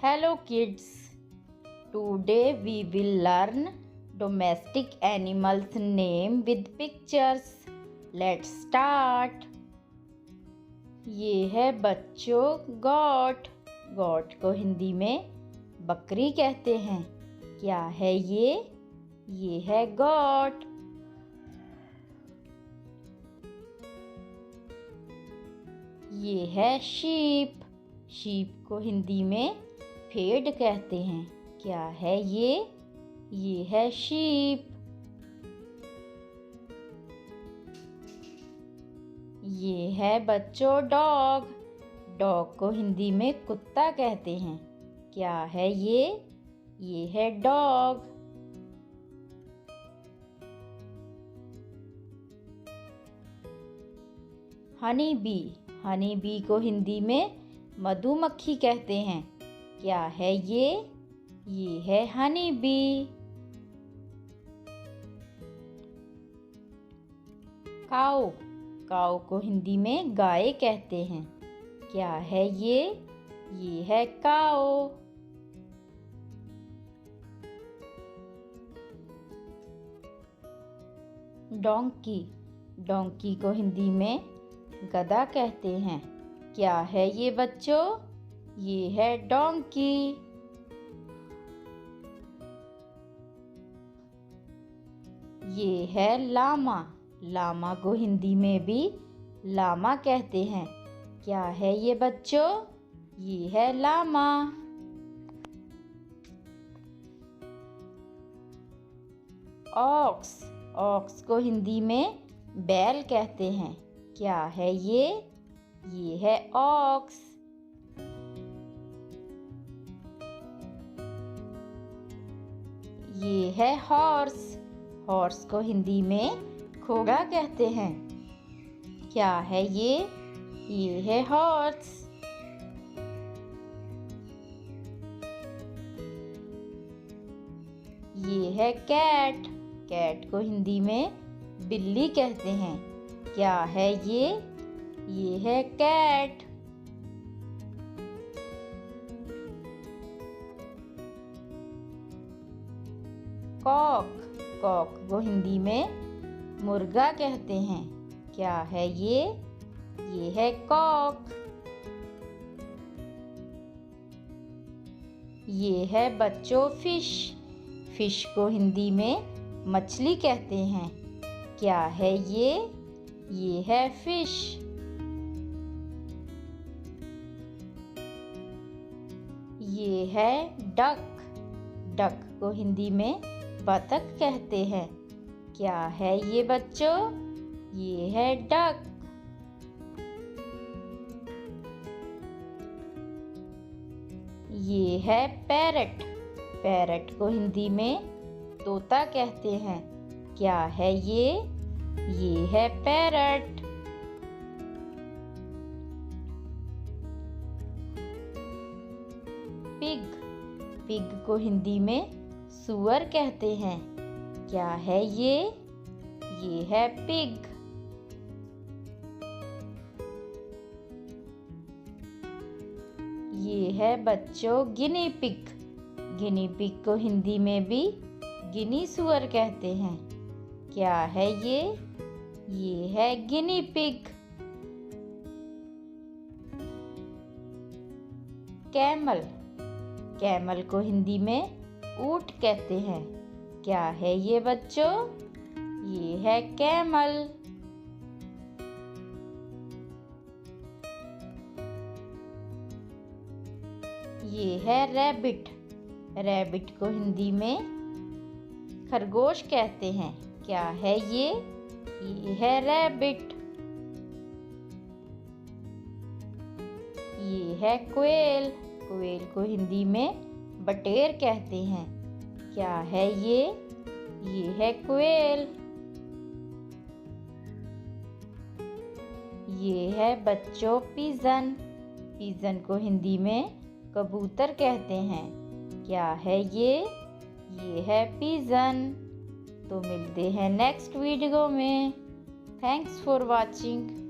Hello kids, today we will learn domestic animals name with pictures. Let's start. ये है बच्चों गोट। गोट को हिंदी में बकरी कहते हैं। क्या है ये? ये है गोट। ये है शीप। शीप को हिंदी में भेड़ कहते हैं। क्या है ये? ये है शीप। ये है बच्चों डॉग। डॉग को हिंदी में कुत्ता कहते हैं। क्या है ये? ये है dog. Honey bee. Honey bee को हिंदी में मधुमक्खी कहते हैं। क्या है ये? ये है हनी बी। काऊ। काऊ को हिंदी में गाय कहते हैं। क्या है ये? ये है काऊ। डोंकी। डोंकी को हिंदी में गधा कहते हैं। क्या है ये बच्चों? ये है डोंकी। ये है लामा। लामा को हिंदी में भी लामा कहते हैं। क्या है ये बच्चों? ये है लामा। ऑक्स। ऑक्स को हिंदी में बैल कहते हैं। क्या है ये? ये है ऑक्स। ये है हॉर्स। हॉर्स को हिंदी में घोड़ा कहते हैं। क्या है ये? ये है हॉर्स। ये है कैट। कैट को हिंदी में बिल्ली कहते हैं। क्या है ये? ये है कैट। कॉक। कॉक को हिंदी में मुर्गा कहते हैं। क्या है ये? ये है कॉक। ये है बच्चों फिश। फिश को हिंदी में मछली कहते हैं। क्या है ये? ये है फिश। ये है डक। डक को हिंदी में बतख कहते हैं। क्या है ये बच्चों? ये है डक। ये है पैरट। पैरट को हिंदी में तोता कहते हैं। क्या है ये? ये है पैरट। पिग। पिग को हिंदी में सूअर कहते हैं। क्या है ये? ये है पिग। ये है बच्चों गिनी पिग। गिनी पिग को हिंदी में भी गिनी सूअर कहते हैं। क्या है ये? ये है गिनी पिग। कैमल। कैमल को हिंदी में ऊंट कहते हैं। क्या है ये बच्चों? ये है कैमल। ये है रैबिट। रैबिट को हिंदी में खरगोश कहते हैं। क्या है ये? ये है रैबिट। ये है क्वेल। क्वेल को हिंदी में बटेर कहते हैं। क्या है ये? ये है क्वेल। ये है बच्चों पिजन। पिजन को हिंदी में कबूतर कहते हैं। क्या है ये? ये है पिजन। तो मिलते हैं नेक्स्ट वीडियो में। Thanks for watching.